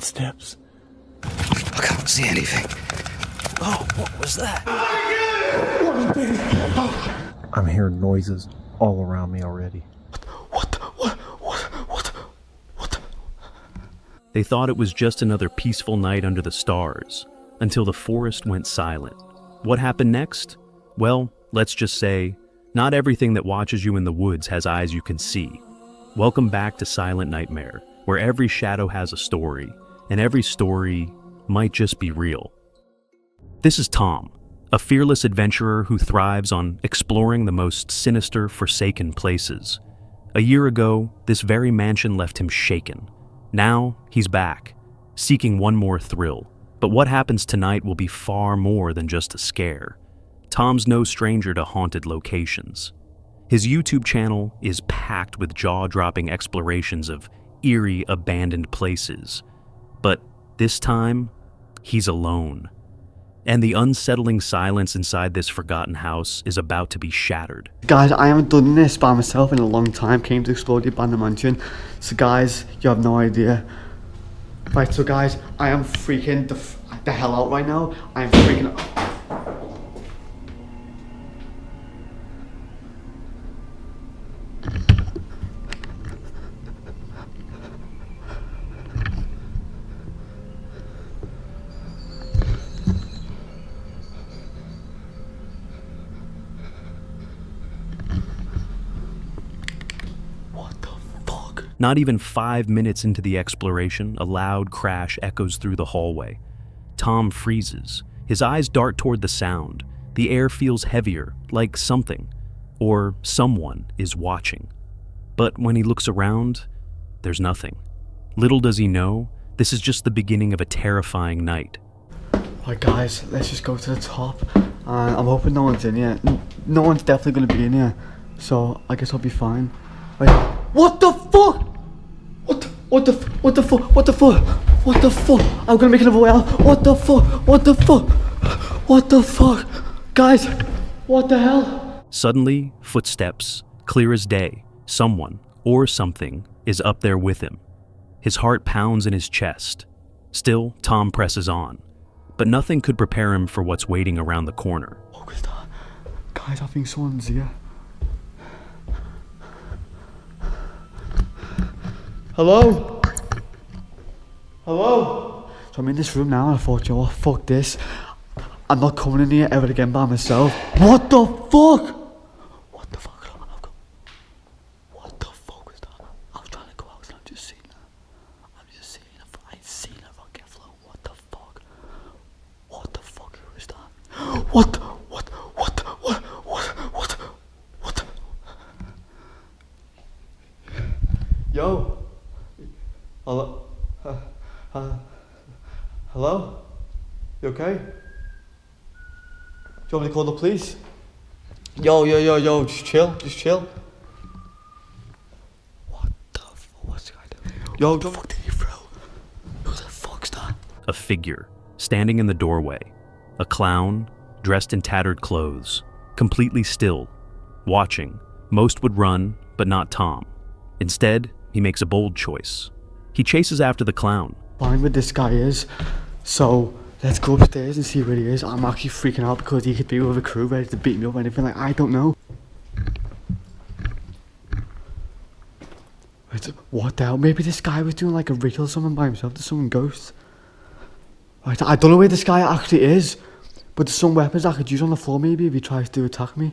Footsteps. I can't see anything. Oh, what was that? I'm hearing noises all around me already. What? They thought it was just another peaceful night under the stars, until the forest went silent. What happened next? Well, let's just say, not everything that watches you in the woods has eyes you can see. Welcome back to Silent Nightmare, where every shadow has a story, and every story might just be real. This is Tom, a fearless adventurer who thrives on exploring the most sinister, forsaken places. A year ago, this very mansion left him shaken. Now, he's back, seeking one more thrill. But what happens tonight will be far more than just a scare. Tom's no stranger to haunted locations. His YouTube channel is packed with jaw-dropping explorations of eerie, abandoned places. But this time, he's alone. And the unsettling silence inside this forgotten house is about to be shattered. Guys, I haven't done this by myself in a long time. Came to explore the abandoned mansion. So guys, you have no idea. Right, so guys, I am freaking the hell out right now. I am freaking out. Not even 5 minutes into the exploration, a loud crash echoes through the hallway. Tom freezes. His eyes dart toward the sound. The air feels heavier, like something, or someone, is watching. But when he looks around, there's nothing. Little does he know, this is just the beginning of a terrifying night. Right guys, let's just go to the top. I'm hoping no one's in here. No one's definitely going to be in here. So I guess I'll be fine. Wait, what the fuck? What the fuck? I'm gonna make another well. What the fuck? Guys, what the hell? Suddenly, footsteps, clear as day. Someone, or something, is up there with him. His heart pounds in his chest. Still, Tom presses on. But nothing could prepare him for what's waiting around the corner. What was that? Guys, I think someone's here. Hello? So I'm in this room now and I thought, yo, fuck this. I'm not coming in here ever again by myself. What the fuck? What the fuck was that? I was trying to go out and I've just seen that. I seen a rocket flow. What the fuck? Who is that? What? Yo. Hello? You okay? Do you want me to call the police? Yo, just chill. What the fuck? What's the guy doing? Yo, what the fuck did he throw? Who the fuck's that? A figure, standing in the doorway. A clown, dressed in tattered clothes, completely still, watching. Most would run, but not Tom. Instead, he makes a bold choice. He chases after the clown. Find where this guy is. So let's go upstairs and see where he is. I'm actually freaking out because he could be with a crew ready to beat me up or anything. Like, I don't know. Wait, what the hell? Maybe this guy was doing like a ritual or something by himself to some ghost. Right, I don't know where this guy actually is, but there's some weapons I could use on the floor maybe if he tries to attack me.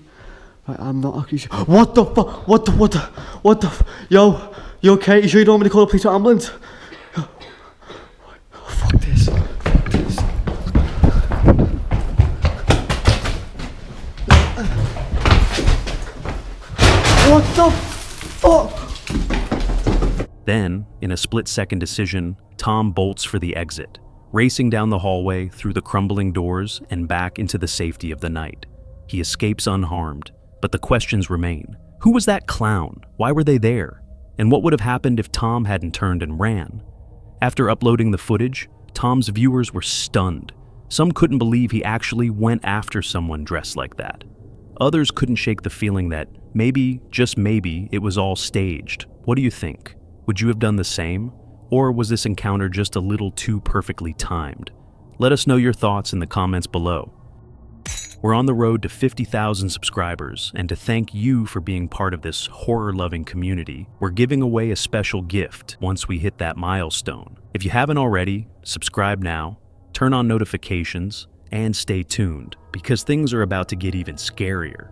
Right, I'm not actually sure. What the fuck? What the Yo, you okay? You sure you don't want me to call the police or ambulance? Oh, fuck this. What the fuck? Then, in a split-second decision, Tom bolts for the exit, racing down the hallway through the crumbling doors and back into the safety of the night. He escapes unharmed, but the questions remain. Who was that clown? Why were they there? And what would have happened if Tom hadn't turned and ran? After uploading the footage, Tom's viewers were stunned. Some couldn't believe he actually went after someone dressed like that. Others couldn't shake the feeling that maybe, just maybe, it was all staged. What do you think? Would you have done the same? Or was this encounter just a little too perfectly timed? Let us know your thoughts in the comments below. We're on the road to 50,000 subscribers, and to thank you for being part of this horror-loving community, we're giving away a special gift once we hit that milestone. If you haven't already, subscribe now, turn on notifications, and stay tuned, because things are about to get even scarier.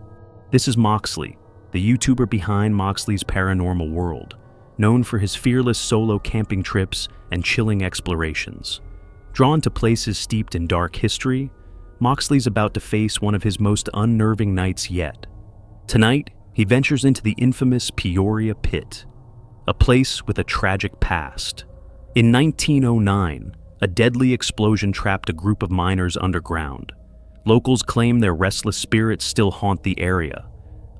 This is Moxley, the YouTuber behind Moxley's Paranormal World, known for his fearless solo camping trips and chilling explorations. Drawn to places steeped in dark history, Moxley's about to face one of his most unnerving nights yet. Tonight, he ventures into the infamous Peoria Pit, a place with a tragic past. In 1909, a deadly explosion trapped a group of miners underground. Locals claim their restless spirits still haunt the area.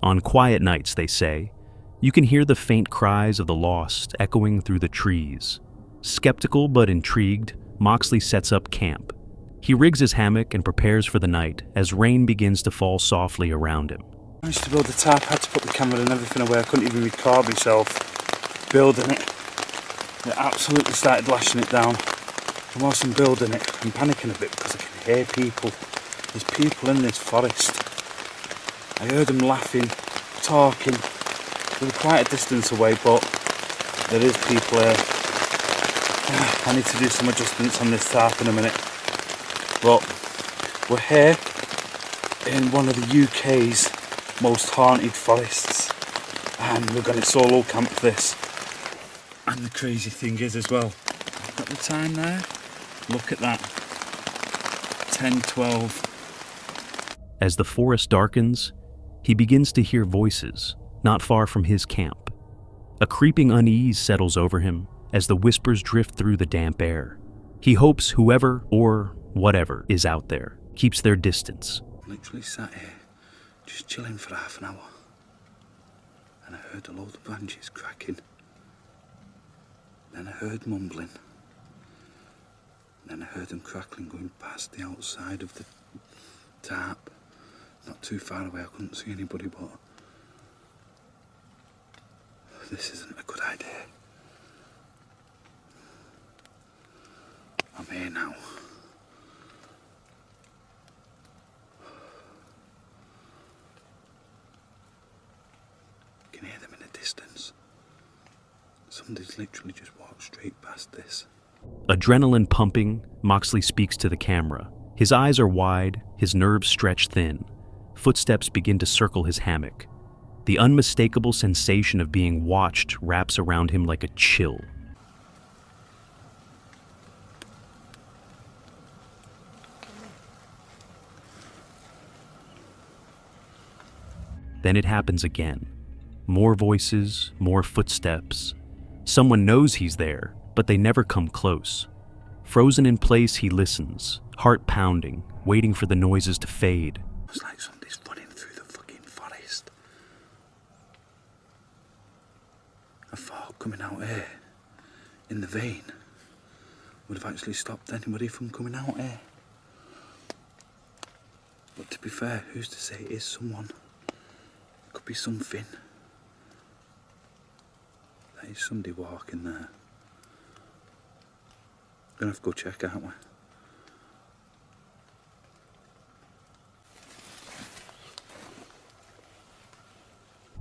On quiet nights, they say, you can hear the faint cries of the lost echoing through the trees. Skeptical but intrigued, Moxley sets up camp. He rigs his hammock and prepares for the night as rain begins to fall softly around him. I used to build the tarp, had to put the camera and everything away. I couldn't even record myself building it. It absolutely started lashing it down. And whilst I'm building it, I'm panicking a bit because I can hear people. There's people in this forest. I heard them laughing, talking. They were quite a distance away, but there is people here. I need to do some adjustments on this tarp in a minute. But we're here in one of the UK's most haunted forests, and we're going to solo camp this. And the crazy thing is as well, I've got the time there, look at that, 10:12. As the forest darkens, he begins to hear voices not far from his camp. A creeping unease settles over him as the whispers drift through the damp air. He hopes whoever or whatever is out there keeps their distance. Literally sat here, just chilling for half an hour, and I heard a load of branches cracking. Then I heard mumbling. Then I heard them crackling going past the outside of the tarp. Not too far away, I couldn't see anybody, but this isn't a good idea. I'm here now. I can hear them in the distance. Somebody's literally just walked straight past this. Adrenaline pumping, Moxley speaks to the camera. His eyes are wide, his nerves stretched thin. Footsteps begin to circle his hammock. The unmistakable sensation of being watched wraps around him like a chill. Then it happens again. More voices, more footsteps. Someone knows he's there, but they never come close. Frozen in place, he listens, heart pounding, waiting for the noises to fade. It's like somebody's running through the fucking forest. I thought coming out here, in the vein, would have actually stopped anybody from coming out here. But to be fair, who's to say it is someone? It could be something. There is somebody walking there. Gonna have to go check, aren't we?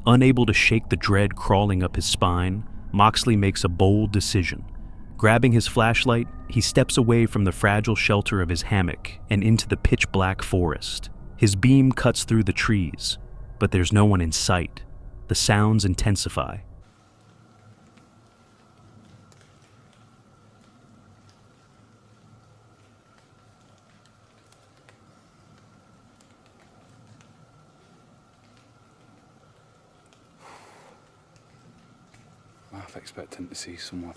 Unable to shake the dread crawling up his spine, Moxley makes a bold decision. Grabbing his flashlight, he steps away from the fragile shelter of his hammock and into the pitch-black forest. His beam cuts through the trees, but there's no one in sight. The sounds intensify. Half expecting to see someone.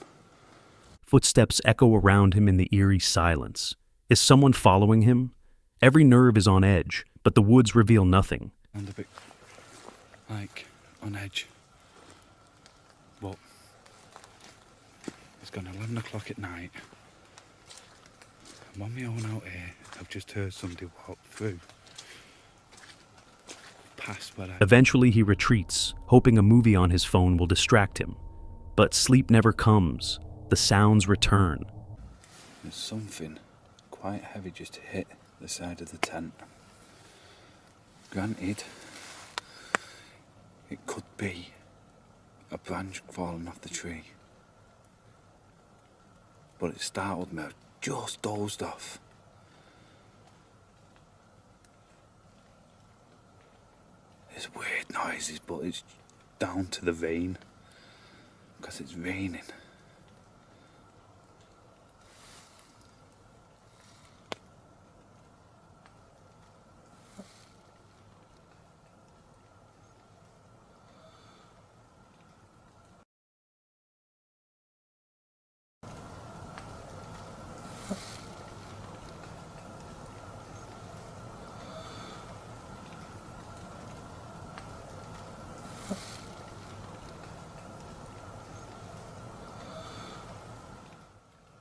Footsteps echo around him in the eerie silence. Is someone following him? Every nerve is on edge, but the woods reveal nothing. And a bit, like, on edge. But it's gone 11 o'clock at night. I'm on my own out here. I've just heard somebody walk through. Past where I... Eventually he retreats, hoping a movie on his phone will distract him. But sleep never comes. The the sounds return. There's something quite heavy just hit the side of the tent. Granted, it could be a branch falling off the tree, but it startled me. I just dozed off. There's weird noises, but it's down to the rain, because it's raining.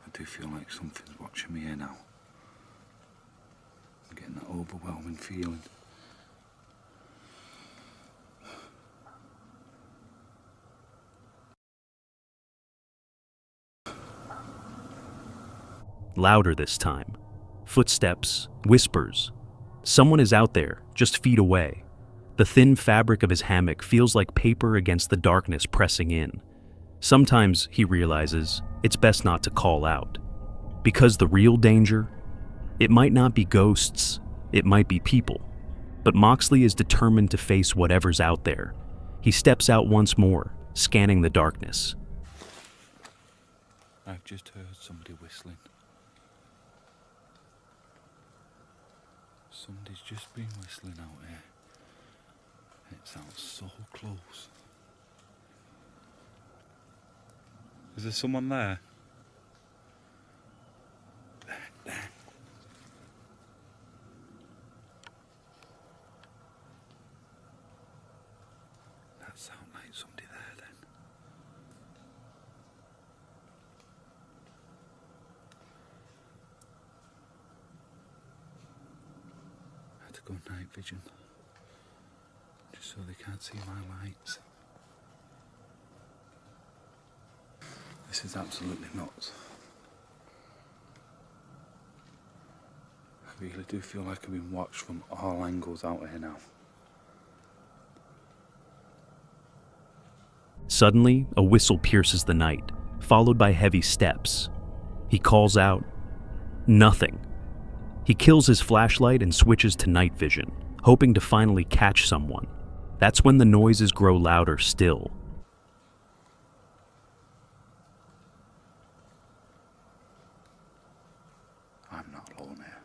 I do feel like something's watching me here now. I'm getting that overwhelming feeling. Louder this time. Footsteps, whispers. Someone is out there, just feet away. The thin fabric of his hammock feels like paper against the darkness pressing in. Sometimes, he realizes, it's best not to call out. Because the real danger? It might not be ghosts, it might be people. But Moxley is determined to face whatever's out there. He steps out once more, scanning the darkness. I've just heard somebody whistling. Somebody's just been whistling out here. It sounds so close. Is there someone there? There. That sounds like somebody there then. I had to go night vision, just so they can't see my lights. This is absolutely nuts. I really do feel like I've been watched from all angles out here now. Suddenly, a whistle pierces the night, followed by heavy steps. He calls out, "Nothing." He kills his flashlight and switches to night vision, hoping to finally catch someone. That's when the noises grow louder still. I'm not alone here.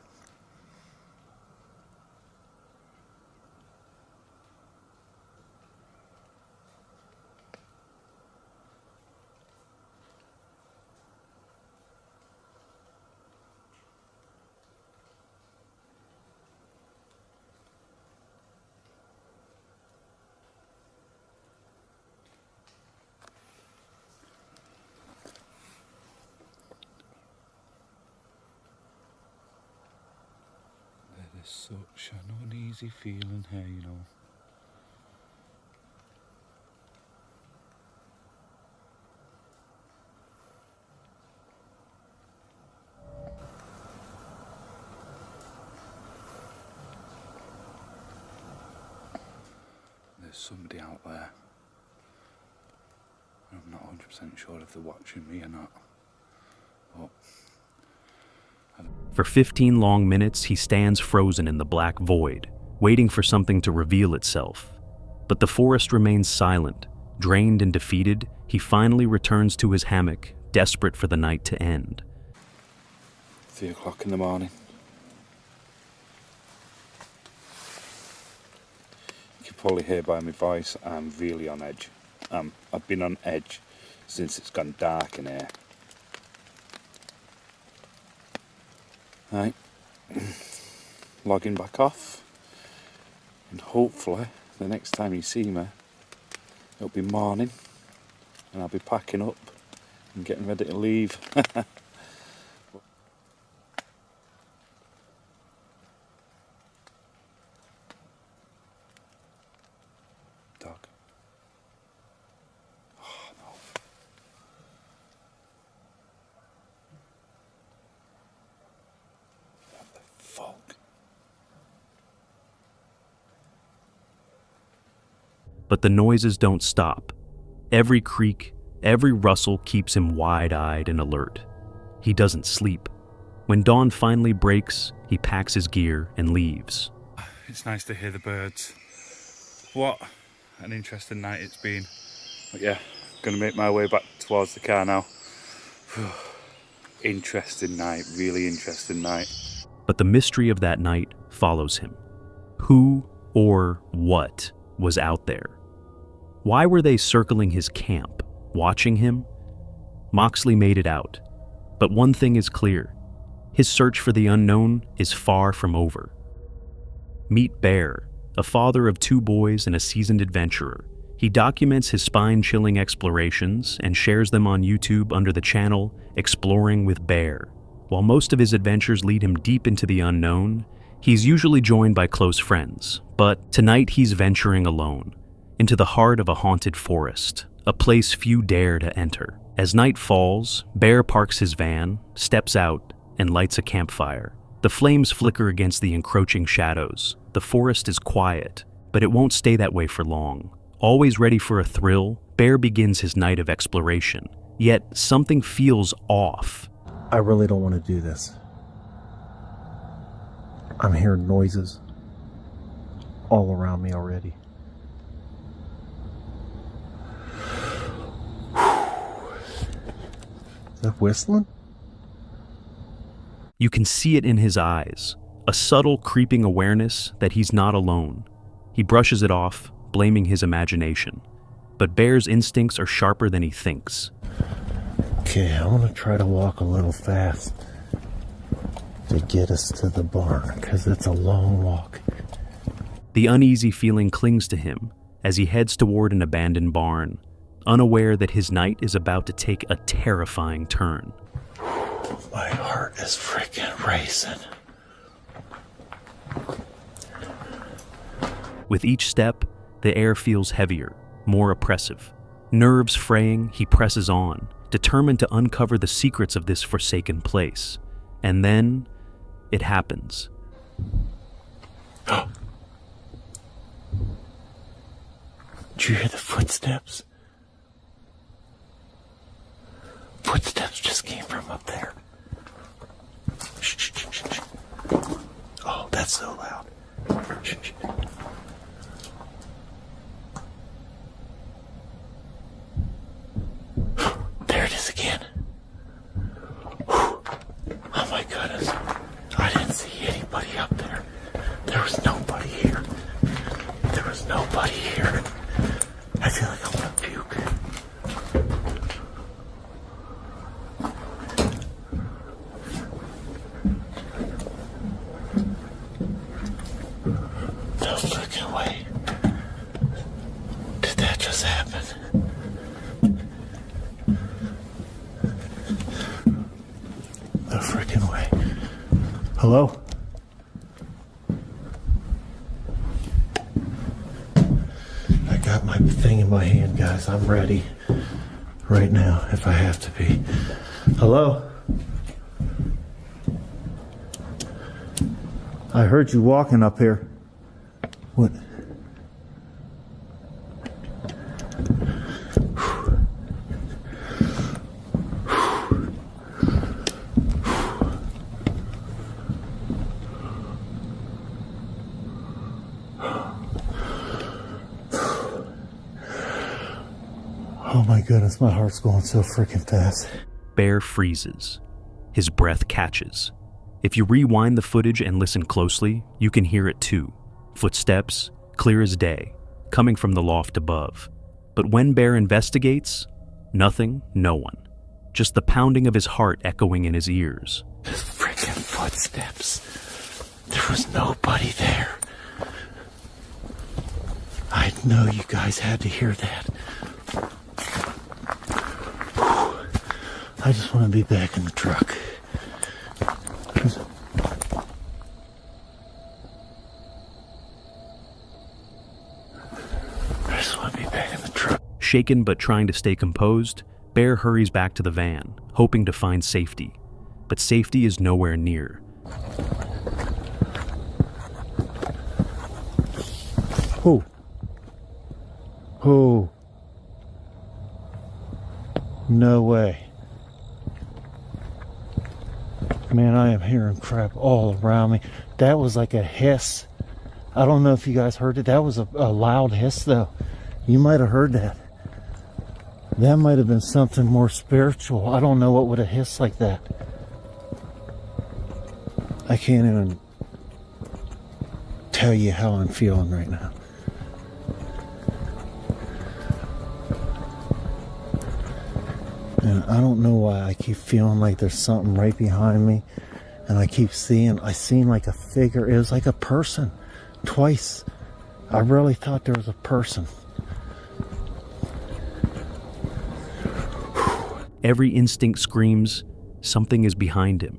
There's such an uneasy feeling here, you know. There's somebody out there. I'm not 100% sure if they're watching me or not. But For 15 long minutes, he stands frozen in the black void, waiting for something to reveal itself. But the forest remains silent. Drained and defeated, he finally returns to his hammock, desperate for the night to end. 3 o'clock in the morning. You can probably hear by my voice, I'm really on edge. I've been on edge since it's gone dark in here. Right, logging back off, and hopefully the next time you see me it'll be morning and I'll be packing up and getting ready to leave. Dog. Oh no. But the noises don't stop. Every creak, every rustle keeps him wide-eyed and alert. He doesn't sleep. When dawn finally breaks, he packs his gear and leaves. It's nice to hear the birds. What an interesting night it's been. But yeah, gonna make my way back towards the car now. Interesting night, really interesting night. But the mystery of that night follows him. Who or what was out there? Why were they circling his camp, watching him? Moxley made it out. But one thing is clear. His search for the unknown is far from over. Meet Bear, a father of 2 boys and a seasoned adventurer. He documents his spine-chilling explorations and shares them on YouTube under the channel Exploring with Bear. While most of his adventures lead him deep into the unknown, he's usually joined by close friends. But tonight he's venturing alone, into the heart of a haunted forest, a place few dare to enter. As night falls, Bear parks his van, steps out, and lights a campfire. The flames flicker against the encroaching shadows. The forest is quiet, but it won't stay that way for long. Always ready for a thrill, Bear begins his night of exploration. Yet something feels off. I really don't want to do this. I'm hearing noises all around me already. Is that whistling? You can see it in his eyes, a subtle creeping awareness that he's not alone. He brushes it off, blaming his imagination. But Bear's instincts are sharper than he thinks. Okay, I want to try to walk a little fast to get us to the barn, because it's a long walk. The uneasy feeling clings to him as he heads toward an abandoned barn, unaware that his night is about to take a terrifying turn. My heart is freaking racing. With each step, the air feels heavier, more oppressive. Nerves fraying, he presses on, determined to uncover the secrets of this forsaken place. And then, it happens. Did you hear the footsteps? Footsteps just came from up there. Shh, shh, shh, shh, shh. Oh, that's so loud. Shh, shh. There it is again. Oh my goodness. I didn't see anybody up there. There was nobody here. There was nobody here. I feel like I'm gonna puke. No freaking way. Did that just happen? No freaking way. Hello? I got my thing in my hand, guys. I'm ready right now if I have to be. Hello? I heard you walking up here. What? Oh my goodness, my heart's going so freaking fast. Bear freezes. His breath catches. If you rewind the footage and listen closely, you can hear it too. Footsteps, clear as day, coming from the loft above. But when Bear investigates, nothing, no one. Just the pounding of his heart echoing in his ears. Freaking footsteps. There was nobody there. I know you guys had to hear that. I just want to be back in the truck. I just want to be back in the truck. Shaken but trying to stay composed, Bear hurries back to the van, hoping to find safety. But safety is nowhere near. Oh. Oh. No way. Man, I am hearing crap all around me. That was like a hiss. I don't know if you guys heard it. That was a loud hiss, though. You might have heard that. That might have been something more spiritual. I don't know what would have hissed like that. I can't even tell you how I'm feeling right now. And I don't know why I keep feeling like there's something right behind me. And I seen like a figure. It was like a person. Twice. I really thought there was a person. Every instinct screams, something is behind him.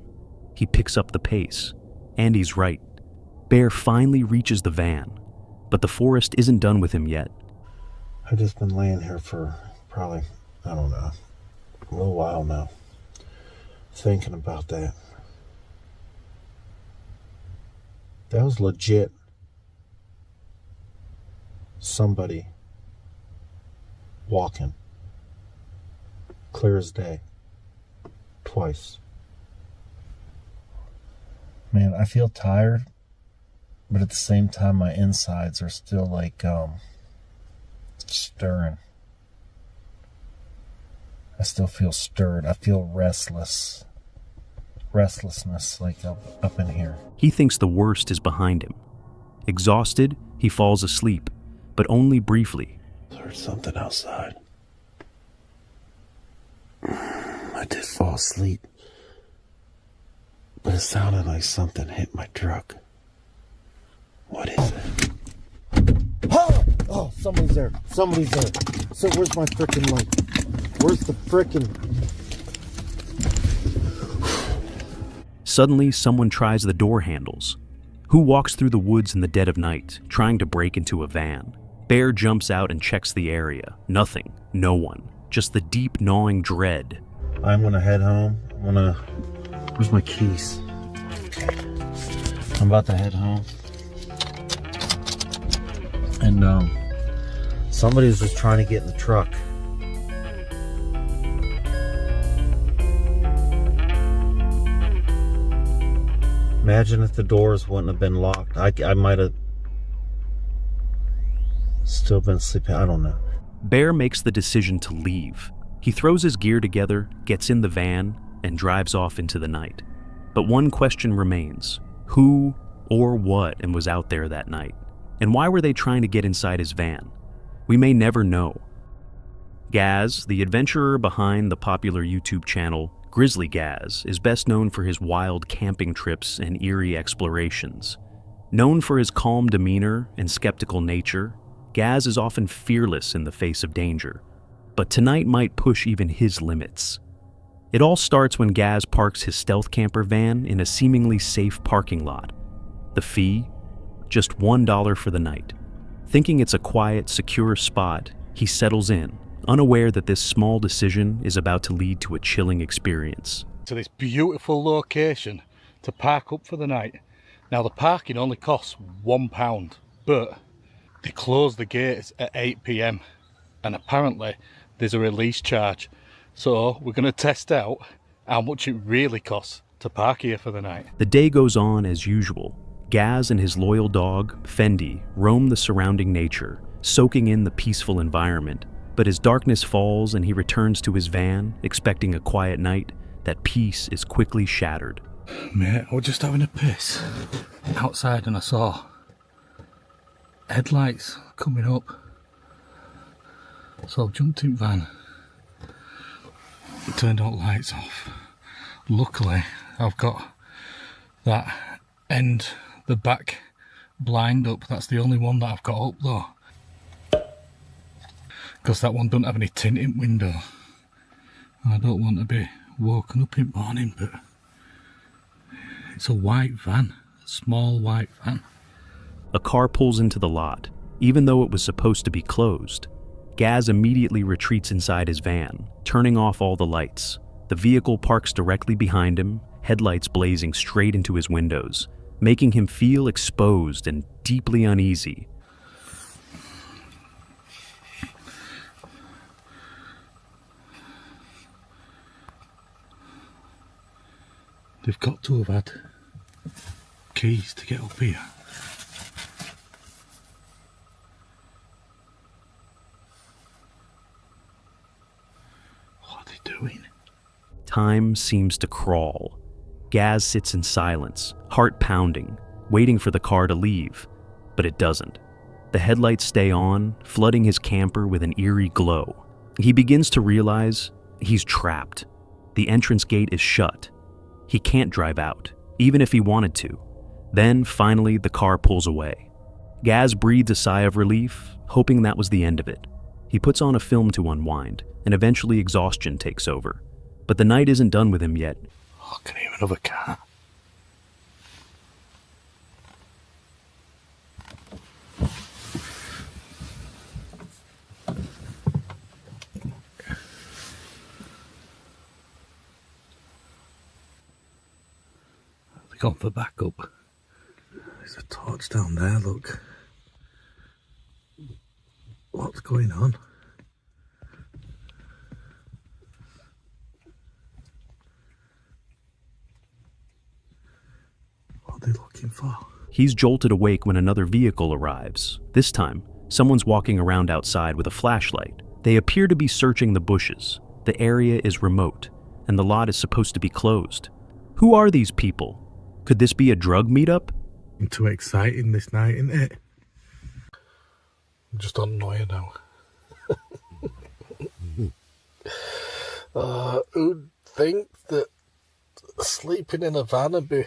He picks up the pace. And he's right. Bear finally reaches the van. But the forest isn't done with him yet. I've just been laying here for probably, I don't know, a little while now. Thinking about that. That was legit. Somebody walking. Clear as day. Twice. Man, I feel tired, but at the same time my insides are still like stirring. I still feel stirred. I feel restlessness like up in here. He thinks the worst is behind him. Exhausted, he falls asleep, but only briefly. There's something outside. I did fall asleep, but it sounded like something hit my truck. What is it? Oh, somebody's there. Somebody's there. So where's my frickin' light? Where's the frickin'... Suddenly, someone tries the door handles. Who walks through the woods in the dead of night, trying to break into a van? Bear jumps out and checks the area. Nothing. No one. Just the deep, gnawing dread. I'm gonna head home. Where's my keys? Okay. I'm about to head home. And, somebody's just trying to get in the truck. Imagine if the doors wouldn't have been locked. I might have still been sleeping. I don't know. Bear makes the decision to leave. He throws his gear together, gets in the van, and drives off into the night. But one question remains. Who or what was out there that night? And why were they trying to get inside his van? We may never know. Gaz, the adventurer behind the popular YouTube channel Grizzly Gaz, is best known for his wild camping trips and eerie explorations. Known for his calm demeanor and skeptical nature, Gaz is often fearless in the face of danger. But tonight might push even his limits. It all starts when Gaz parks his stealth camper van in a seemingly safe parking lot. The fee? Just $1 for the night. Thinking it's a quiet, secure spot, he settles in, unaware that this small decision is about to lead to a chilling experience. To this beautiful location to park up for the night. Now the parking only costs £1, but they close the gates at 8 PM and apparently there's a release charge. So we're going to test out how much it really costs to park here for the night. The day goes on as usual. Gaz and his loyal dog, Fendi, roam the surrounding nature, soaking in the peaceful environment. But as darkness falls and he returns to his van, expecting a quiet night, that peace is quickly shattered. Mate, I was just having a piss outside and I saw headlights coming up. So I jumped in van, turned all lights off. Luckily, I've got that end, the back blind up. That's the only one that I've got up though. Because that one doesn't have any tinted window. And I don't want to be woken up in the morning, but it's a white van, a small white van. A car pulls into the lot, even though it was supposed to be closed. Gaz immediately retreats inside his van, turning off all the lights. The vehicle parks directly behind him, headlights blazing straight into his windows, making him feel exposed and deeply uneasy. They've got to have had keys to get up here. What are they doing? Time seems to crawl. Gaz sits in silence, heart pounding, waiting for the car to leave, but it doesn't. The headlights stay on, flooding his camper with an eerie glow. He begins to realize he's trapped. The entrance gate is shut. He can't drive out, even if he wanted to. Then, finally, the car pulls away. Gaz breathes a sigh of relief, hoping that was the end of it. He puts on a film to unwind, and eventually exhaustion takes over. But the night isn't done with him yet. Oh, I can hear another car. They've gone for backup. There's a torch down there, look. What's going on? What are they looking for? He's jolted awake when another vehicle arrives. This time, someone's walking around outside with a flashlight. They appear to be searching the bushes. The area is remote, and the lot is supposed to be closed. Who are these people? Could this be a drug meetup? Too exciting this night, isn't it? I'm just on noia now. Who'd think that sleeping in a van would be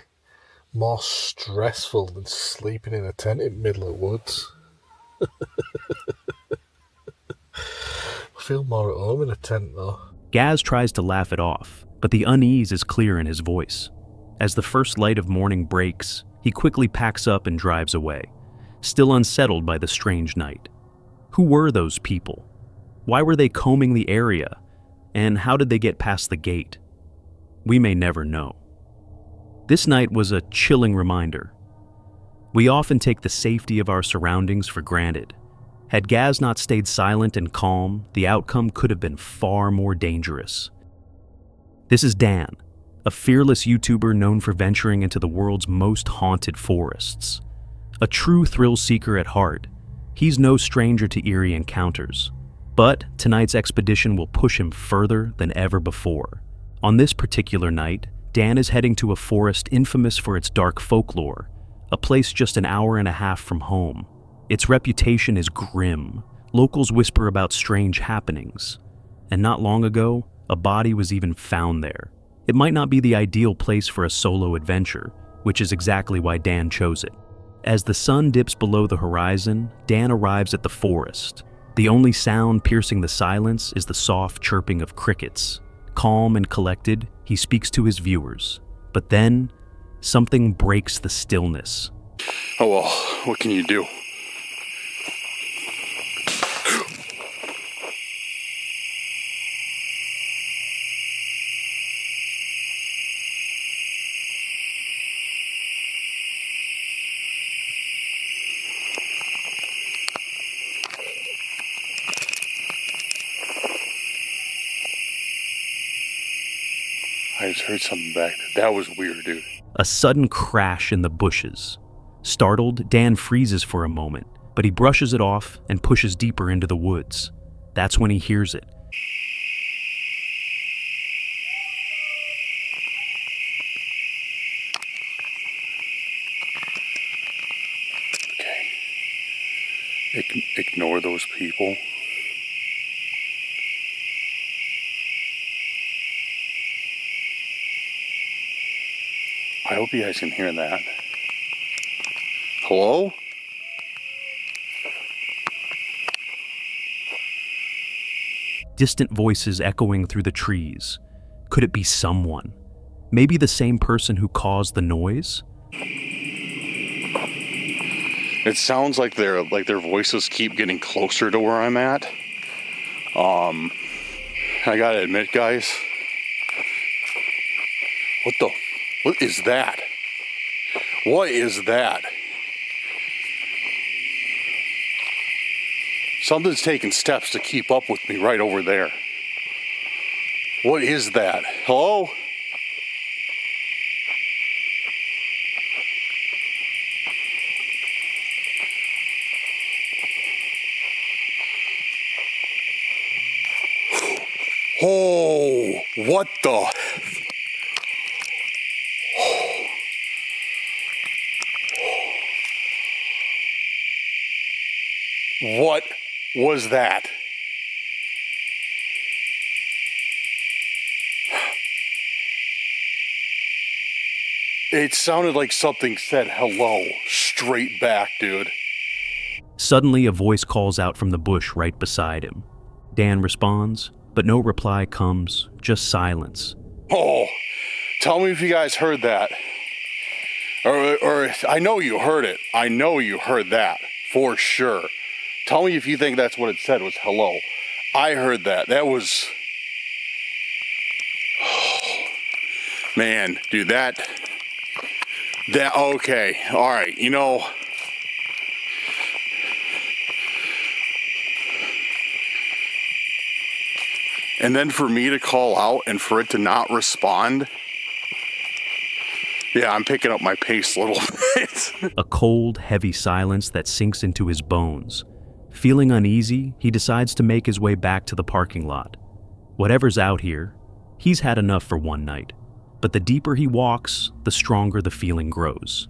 more stressful than sleeping in a tent in the middle of the woods? I feel more at home in a tent though. Gaz tries to laugh it off, but the unease is clear in his voice. As the first light of morning breaks, he quickly packs up and drives away, still unsettled by the strange night. Who were those people? Why were they combing the area? And how did they get past the gate? We may never know. This night was a chilling reminder. We often take the safety of our surroundings for granted. Had Gaz not stayed silent and calm, the outcome could have been far more dangerous. This is Dan, a fearless YouTuber known for venturing into the world's most haunted forests. A true thrill seeker at heart, he's no stranger to eerie encounters. But tonight's expedition will push him further than ever before. On this particular night, Dan is heading to a forest infamous for its dark folklore, a place just an hour and a half from home. Its reputation is grim. Locals whisper about strange happenings. And not long ago, a body was even found there. It might not be the ideal place for a solo adventure, which is exactly why Dan chose it. As the sun dips below the horizon, Dan arrives at the forest. The only sound piercing the silence is the soft chirping of crickets. Calm and collected, he speaks to his viewers. But then, something breaks the stillness. Oh well, what can you do? I just heard something back there. That was weird, dude. A sudden crash in the bushes. Startled, Dan freezes for a moment, but he brushes it off and pushes deeper into the woods. That's when he hears it. Okay. Ignore those people. I hope you guys can hear that. Hello? Distant voices echoing through the trees. Could it be someone? Maybe the same person who caused the noise? It sounds like their voices keep getting closer to where I'm at. I gotta admit, guys. What is that? What is that? Something's taking steps to keep up with me right over there. What is that? Hello? Oh, what the? What was that? It sounded like something said hello straight back, dude. Suddenly, a voice calls out from the bush right beside him. Dan responds, but no reply comes, just silence. Oh, tell me if you guys heard that. Or I know you heard it. I know you heard that, for sure. Tell me if you think that's what it said was hello. I heard that. That was... Man, dude, that... Okay, alright, you know... And then for me to call out and for it to not respond... Yeah, I'm picking up my pace a little bit. A cold, heavy silence that sinks into his bones. Feeling uneasy, he decides to make his way back to the parking lot. Whatever's out here, he's had enough for one night. But the deeper he walks, the stronger the feeling grows.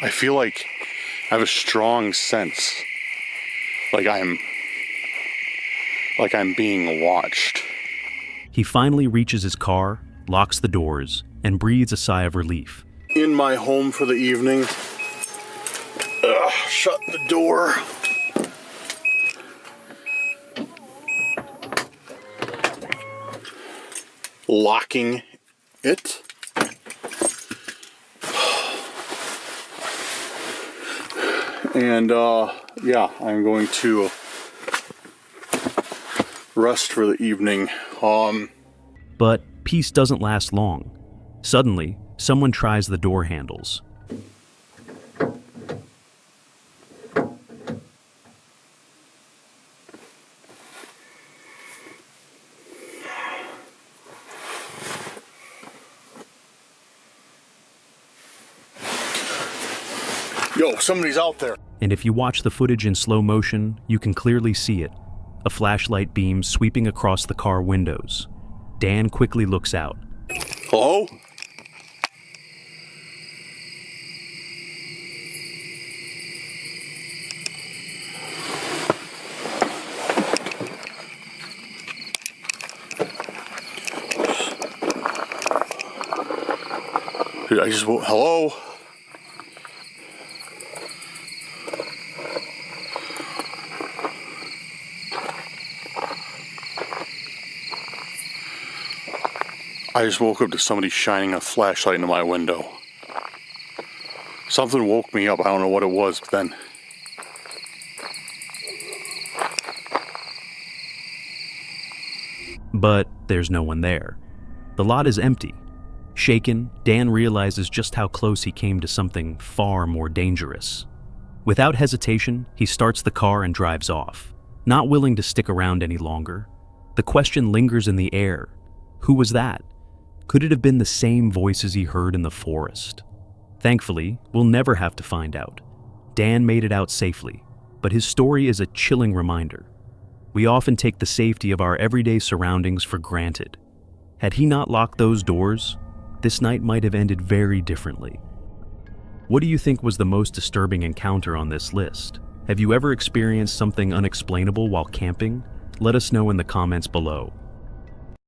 I feel like I have a strong sense. Like I'm being watched. He finally reaches his car, locks the doors, and breathes a sigh of relief. In my home for the evening. Shut the door. Locking it. And yeah, I'm going to rest for the evening. But peace doesn't last long. Suddenly, someone tries the door handles. Yo, somebody's out there. And if you watch the footage in slow motion, you can clearly see it. A flashlight beam sweeping across the car windows. Dan quickly looks out. Hello? Dude, I just woke. Hello? I just woke up to somebody shining a flashlight into my window. Something woke me up. I don't know what it was, but then... But there's no one there. The lot is empty. Shaken, Dan realizes just how close he came to something far more dangerous. Without hesitation, he starts the car and drives off, not willing to stick around any longer. The question lingers in the air. Who was that? Could it have been the same voices he heard in the forest? Thankfully, we'll never have to find out. Dan made it out safely, but his story is a chilling reminder. We often take the safety of our everyday surroundings for granted. Had he not locked those doors, this night might have ended very differently. What do you think was the most disturbing encounter on this list? Have you ever experienced something unexplainable while camping? Let us know in the comments below.